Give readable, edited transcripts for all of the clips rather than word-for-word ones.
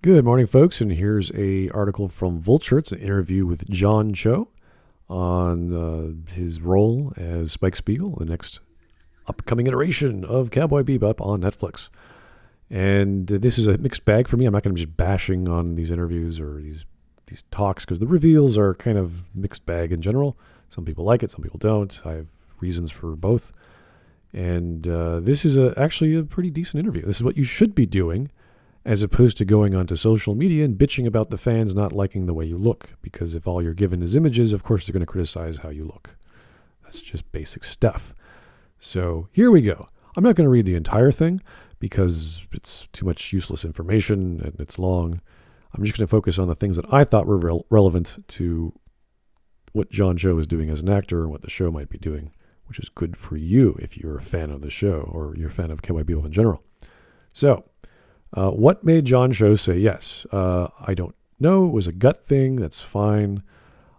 Good morning, folks, and here's a article from Vulture. It's an interview with John Cho on his role as Spike Spiegel, the next upcoming iteration of Cowboy Bebop on Netflix. And this is a mixed bag for me. I'm not going to be just bashing on these interviews or these talks because the reveals are kind of mixed bag in general. Some people like it, some people don't. I have reasons for both. And this is actually a pretty decent interview. This is what you should be doing, as opposed to going onto social media and bitching about the fans not liking the way you look. Because if all you're given is images, of course they're going to criticize how you look. That's just basic stuff. So here we go. I'm not going to read the entire thing because it's too much useless information and it's long. I'm just going to focus on the things that I thought were relevant to what John Cho is doing as an actor and what the show might be doing, which is good for you if you're a fan of the show or you're a fan of Cowboy Bebop in general. So, what made John Cho say yes? I don't know. It was a gut thing. That's fine.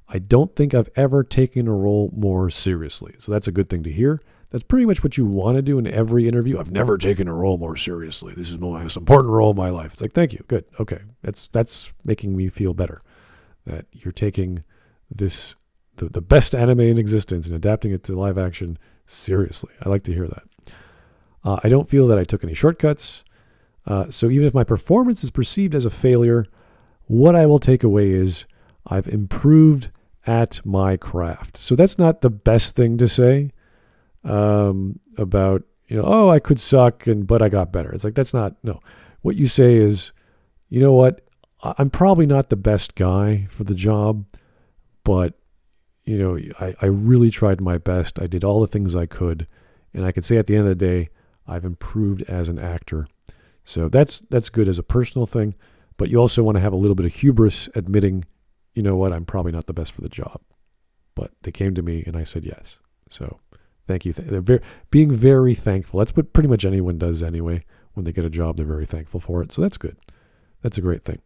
I don't think I've ever taken a role more seriously. So that's a good thing to hear. That's pretty much what you want to do in every interview. I've never taken a role more seriously. This is the most important role of my life. It's like, thank you. Good. Okay. That's making me feel better that you're taking this, the best anime in existence and adapting it to live action seriously. I like to hear that. I don't feel that I took any shortcuts. So even if my performance is perceived as a failure, what I will take away is I've improved at my craft. So that's not the best thing to say about, oh, I could suck, but I got better. It's like, that's not, no. What you say is, you know what, I'm probably not the best guy for the job, but, I really tried my best. I did all the things I could. And I could say at the end of the day, I've improved as an actor. So that's good as a personal thing, but you also want to have a little bit of hubris admitting, you know what, I'm probably not the best for the job. But they came to me and I said yes. So thank you. They're being very thankful. That's what pretty much anyone does anyway. When they get a job, they're very thankful for it. So that's good. That's a great thing.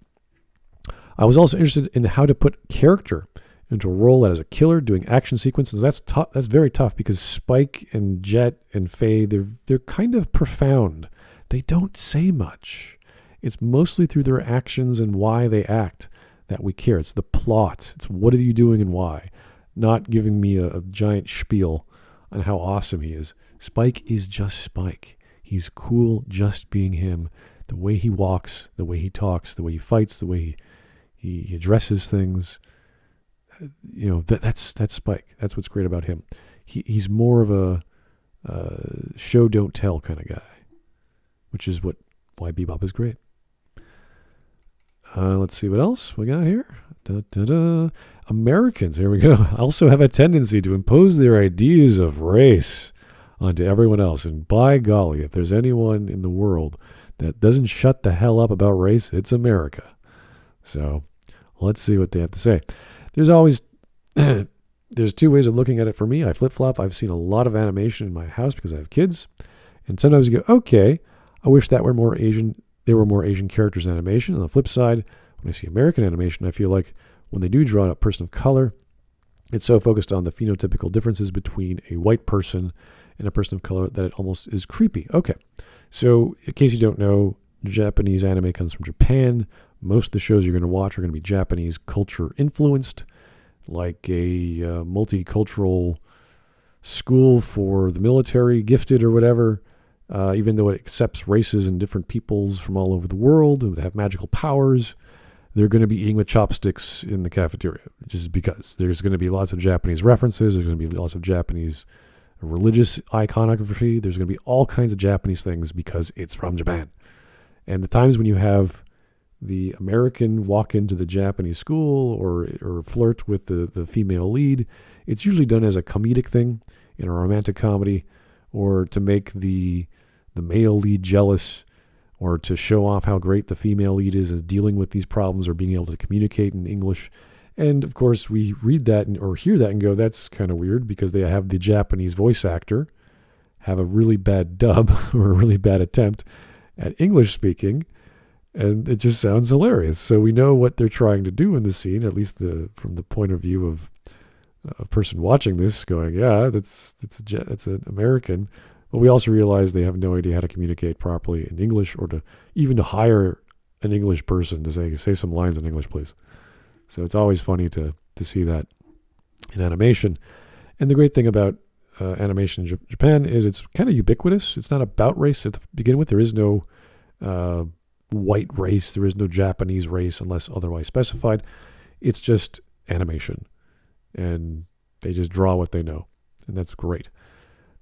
I was also interested in how to put character into a role that is a killer doing action sequences. That's tough. That's very tough because Spike and Jet and Faye, they're kind of profound. They don't say much. It's mostly through their actions and why they act that we care. It's the plot. It's what are you doing and why. Not giving me a giant spiel on how awesome he is. Spike is just Spike. He's cool just being him. The way he walks, the way he talks, the way he fights, the way he addresses things. That's Spike. That's what's great about him. He's more of a show don't tell kind of guy, which is why Bebop is great. Let's see what else we got here. Americans, here we go, also have a tendency to impose their ideas of race onto everyone else. And by golly, if there's anyone in the world that doesn't shut the hell up about race, it's America. So let's see what they have to say. There's always, there's two ways of looking at it for me. I flip-flop. I've seen a lot of animation in my house because I have kids. And sometimes you go, okay, I wish that were more Asian. There were more Asian characters in animation. On the flip side, when I see American animation, I feel like when they do draw a person of color, it's so focused on the phenotypical differences between a white person and a person of color that it almost is creepy. Okay, so in case you don't know, Japanese anime comes from Japan. Most of the shows you're going to watch are going to be Japanese culture influenced, like a multicultural school for the military, gifted or whatever. Even though it accepts races and different peoples from all over the world who have magical powers, they're going to be eating with chopsticks in the cafeteria, just because there's going to be lots of Japanese references. There's going to be lots of Japanese religious iconography. There's going to be all kinds of Japanese things because it's from Japan. And the times when you have the American walk into the Japanese school or flirt with the female lead, it's usually done as a comedic thing in a romantic comedy, or to make the male lead jealous, or to show off how great the female lead is at dealing with these problems or being able to communicate in English. And of course, we read that or hear that and go, that's kind of weird, because they have the Japanese voice actor have a really bad dub or a really bad attempt at English speaking, and it just sounds hilarious. So we know what they're trying to do in the scene, at least from the point of view of a person watching this, going, yeah, that's an American. But we also realize they have no idea how to communicate properly in English, or to even to hire an English person to say some lines in English, please. So it's always funny to see that in animation. And the great thing about animation in Japan is it's kind of ubiquitous. It's not about race to begin with. There is no white race. There is no Japanese race unless otherwise specified. It's just animation. And they just draw what they know. And that's great.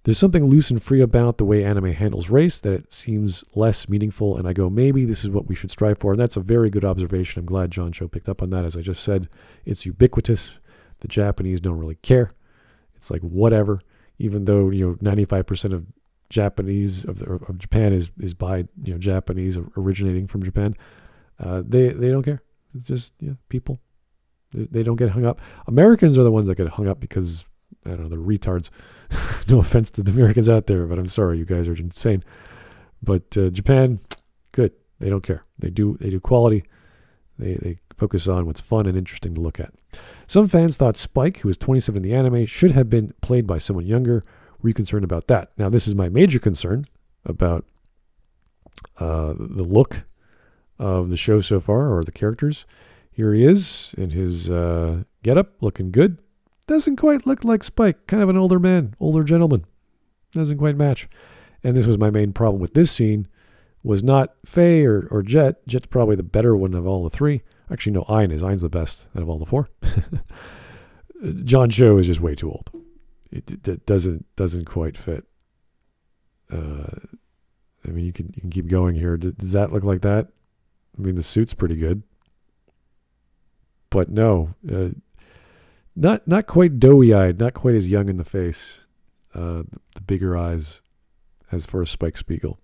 There's something loose and free about the way anime handles race that it seems less meaningful. And I go, maybe this is what we should strive for. And that's a very good observation. I'm glad John Cho picked up on that. As I just said, it's ubiquitous. The Japanese don't really care. It's like whatever. Even though 95% of Japanese of Japan is by Japanese originating from Japan, they don't care. It's just people. They don't get hung up. Americans are the ones that get hung up because I don't know, they're retards. No offense to the Americans out there, but I'm sorry, you guys are insane. But Japan, good. They don't care. They do quality. They focus on what's fun and interesting to look at. Some fans thought Spike, who was 27 in the anime, should have been played by someone younger. Were you concerned about that? Now, this is my major concern about the look of the show so far, or the characters. Here he is in his getup, looking good. Doesn't quite look like Spike. Kind of an older man, older gentleman. Doesn't quite match. And this was my main problem with this scene, was not Faye or Jet. Jet's probably the better one of all the three. Actually, no, Ayn is. Ayn's the best out of all the four. John Cho is just way too old. It doesn't quite fit. I mean, you can keep going here. Does that look like that? I mean, the suit's pretty good. But no, not quite doughy-eyed, not quite as young in the face. The bigger eyes as far as Spike Spiegel.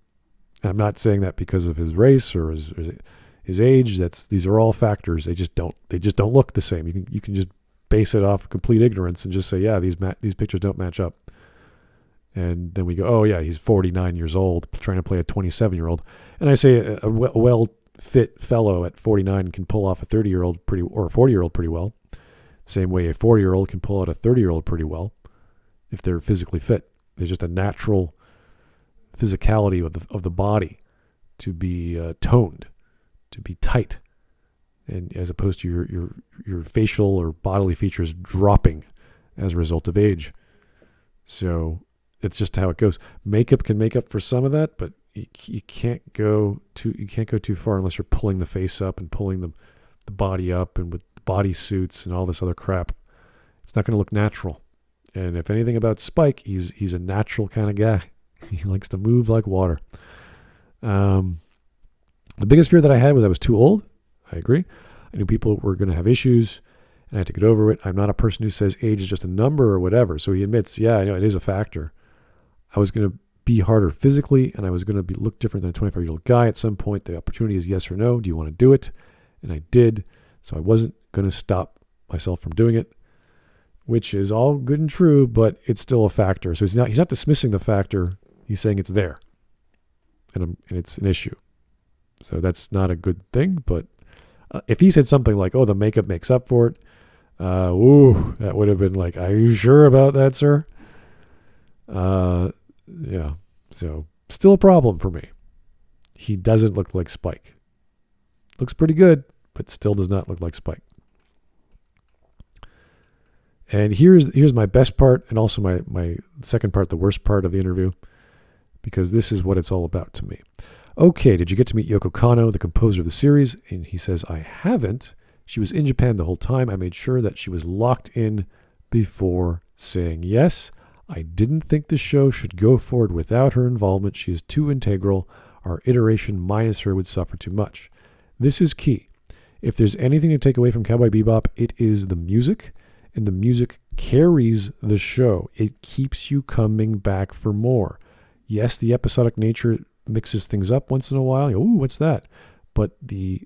And I'm not saying that because of his race or his age. These are all factors. They just don't look the same. You can just base it off complete ignorance and just say, yeah, these pictures don't match up. And then we go, oh yeah, he's 49 years old trying to play a 27-year-old. And I say a well-fit fellow at 49 can pull off a 30-year-old or a 40-year-old pretty well. Same way a 40-year-old can pull out a 30-year-old pretty well if they're physically fit. There's just a natural physicality of the body to be toned, to be tight, and as opposed to your facial or bodily features dropping as a result of age. So it's just how it goes. Makeup can make up for some of that, but you can't go too far unless you're pulling the face up and pulling the body up, and with body suits and all this other crap, it's not going to look natural. And if anything about Spike, he's a natural kind of guy. He likes to move like water. The biggest fear that I had was I was too old. I agree. I knew people were going to have issues, and I had to get over it. I'm not a person who says age is just a number or whatever. So he admits, yeah, I know it is a factor. I was going to be harder physically, and I was going to look different than a 25-year-old guy at some point. The opportunity is yes or no. Do you want to do it? And I did. So I wasn't going to stop myself from doing it, which is all good and true, but it's still a factor. So he's not dismissing the factor. He's saying it's there, and it's an issue. So that's not a good thing. But if he said something like, "Oh, the makeup makes up for it," that would have been like, "Are you sure about that, sir?" Yeah. So still a problem for me. He doesn't look like Spike. Looks pretty good, but still does not look like Spike. And here's my best part, and also my second part, the worst part of the interview, because this is what it's all about to me. Okay, did you get to meet Yoko Kanno, the composer of the series? And he says, I haven't. She was in Japan the whole time. I made sure that she was locked in before saying yes. I didn't think the show should go forward without her involvement. She is too integral. Our iteration minus her would suffer too much. This is key. If there's anything to take away from Cowboy Bebop, it is the music. And the music carries the show. It keeps you coming back for more. Yes, the episodic nature mixes things up once in a while. Ooh, what's that? But the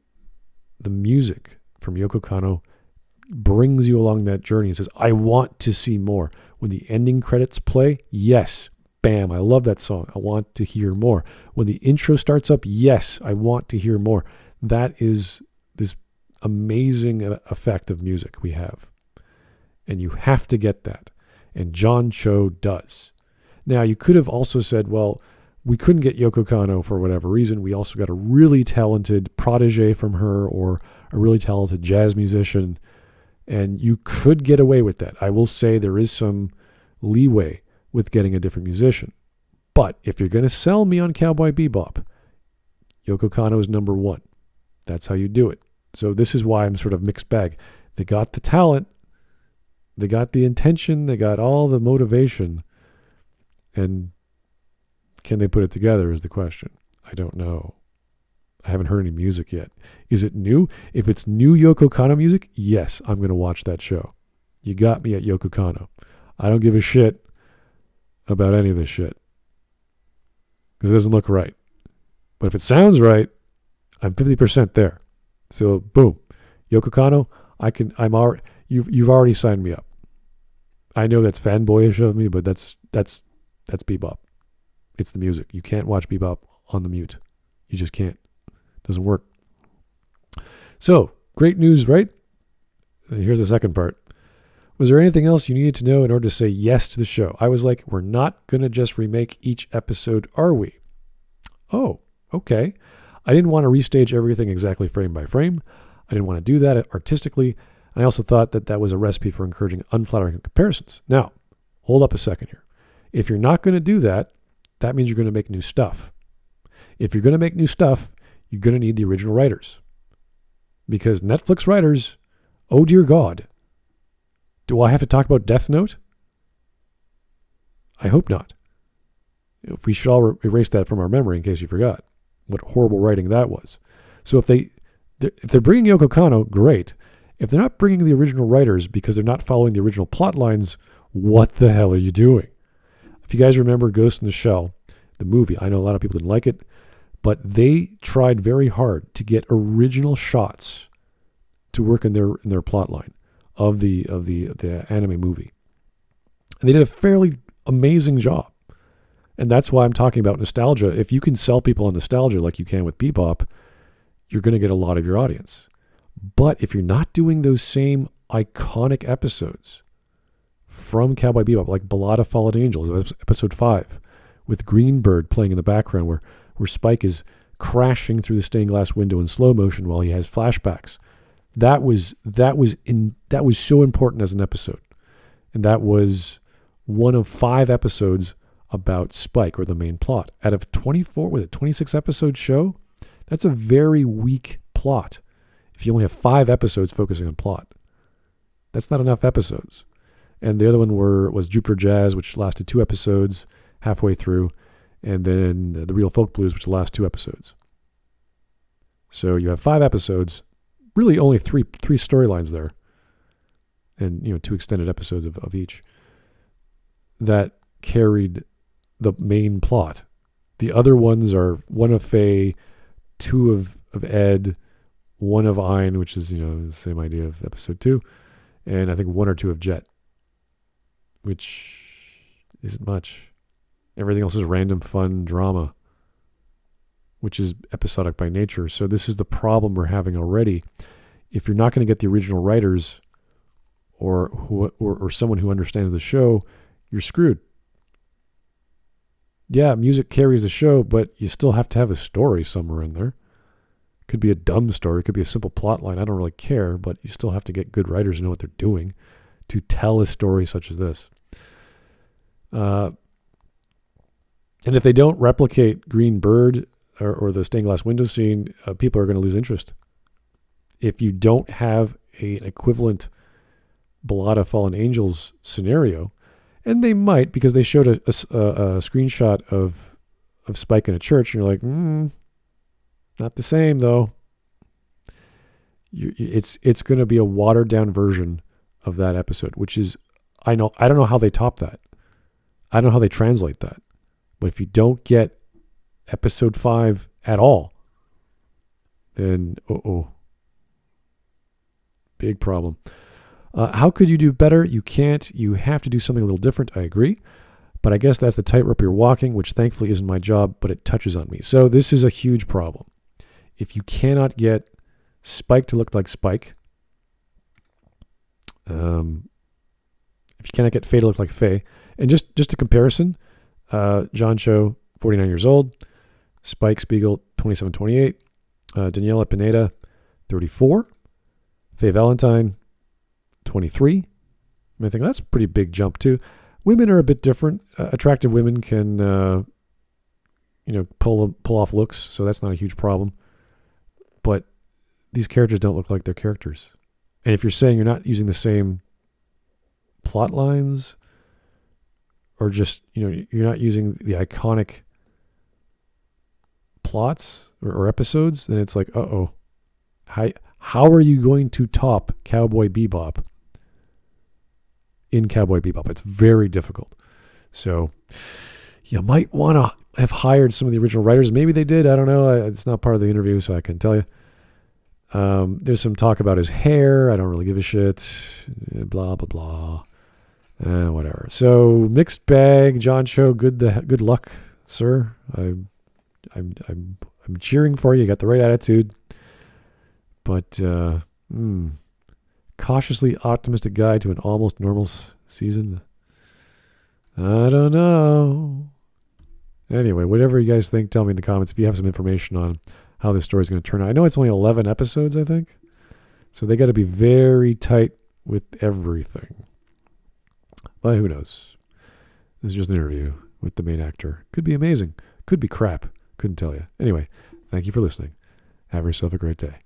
music from Yoko Kanno brings you along that journey and says, I want to see more. When the ending credits play, yes, bam, I love that song. I want to hear more. When the intro starts up, yes, I want to hear more. That is this amazing effect of music we have. And you have to get that. And John Cho does. Now, you could have also said, well, we couldn't get Yoko Kanno for whatever reason. We also got a really talented protege from her, or a really talented jazz musician, and you could get away with that. I will say there is some leeway with getting a different musician. But if you're going to sell me on Cowboy Bebop, Yoko Kanno is number one. That's how you do it. So this is why I'm sort of mixed bag. They got the talent, they got the intention, they got all the motivation, and can they put it together is the question. I don't know. I haven't heard any music yet. Is it new? If it's new Yoko Kanno music, yes, I'm going to watch that show. You got me at Yoko Kanno. I don't give a shit about any of this shit, because it doesn't look right. But if it sounds right, I'm 50% there. So boom, Yoko Kanno, you've already signed me up. I know that's fanboyish of me, but that's Bebop. It's the music. You can't watch Bebop on the mute. You just can't. Doesn't work. So, great news, right? And here's the second part. Was there anything else you needed to know in order to say yes to the show? I was like, we're not going to just remake each episode, are we? Oh, okay. I didn't want to restage everything exactly frame by frame. I didn't want to do that artistically. And I also thought that that was a recipe for encouraging unflattering comparisons. Now, hold up a second here. If you're not going to do that, that means you're going to make new stuff. If you're going to make new stuff, you're going to need the original writers. Because Netflix writers, oh dear God, do I have to talk about Death Note? I hope not. If we should all erase that from our memory in case you forgot what horrible writing that was. So if they're bringing Yoko Kanno, great. If they're not bringing the original writers because they're not following the original plot lines, what the hell are you doing? If you guys remember Ghost in the Shell, the movie, I know a lot of people didn't like it, but they tried very hard to get original shots to work in their plot line of the anime movie. And they did a fairly amazing job. And that's why I'm talking about nostalgia. If you can sell people on nostalgia like you can with Bebop, you're going to get a lot of your audience. But if you're not doing those same iconic episodes from Cowboy Bebop, like Ballad of Fallen Angels, episode 5, with Greenbird playing in the background where Spike is crashing through the stained glass window in slow motion while he has flashbacks. That was so important as an episode. And that was one of 5 episodes about Spike, or the main plot. Out of 26 episode show, that's a very weak plot. If you only have 5 episodes focusing on plot, that's not enough episodes. And the other one was Jupiter Jazz, which lasted 2 episodes halfway through, and then the Real Folk Blues, which last 2 episodes. So you have 5 episodes, really only three storylines there, and 2 extended episodes of each that carried the main plot. The other ones are 1 of Faye, 2 of Ed, 1 of Ein, which is the same idea of episode 2, and I think 1 or 2 of Jet, which isn't much. Everything else is random fun drama, which is episodic by nature. So this is the problem we're having already. If you're not going to get the original writers or someone who understands the show, you're screwed. Yeah, music carries the show, but you still have to have a story somewhere in there. It could be a dumb story. It could be a simple plot line. I don't really care, but you still have to get good writers who know what they're doing to tell a story such as this. And if they don't replicate Green Bird or the stained glass window scene, people are going to lose interest. If you don't have an equivalent Ballad of Fallen Angels scenario, and they might, because they showed a screenshot of Spike in a church, and you're like, not the same though. It's going to be a watered down version of that episode, which is, I don't know how they top that. I don't know how they translate that. But if you don't get episode 5 at all, then big problem. How could you do better? You can't. You have to do something a little different. I agree. But I guess that's the tightrope you're walking, which thankfully isn't my job, but it touches on me. So this is a huge problem. If you cannot get Spike to look like Spike, if you cannot get Faye to look like Faye, and just a comparison, John Cho, 49 years old. Spike Spiegel, 27, 28. Daniella Pineda, 34. Faye Valentine, 23. I think that's a pretty big jump too. Women are a bit different. Attractive women can, pull off looks, so that's not a huge problem. But these characters don't look like their characters. And if you're saying you're not using the same plot lines, or just, you're not using the iconic plots or episodes, then it's like, how are you going to top Cowboy Bebop in Cowboy Bebop? It's very difficult. So you might want to have hired some of the original writers. Maybe they did. I don't know. It's not part of the interview, so I can tell you. There's some talk about his hair. I don't really give a shit. Blah, blah, blah. Whatever. So mixed bag. John Cho, good luck, sir. I'm cheering for you. You got the right attitude. But cautiously optimistic guide to an almost normal season. I don't know. Anyway, whatever you guys think, tell me in the comments if you have some information on how this story is going to turn out. I know it's only 11 episodes, I think. So they got to be very tight with everything. But who knows? This is just an interview with the main actor. Could be amazing. Could be crap. Couldn't tell you. Anyway, thank you for listening. Have yourself a great day.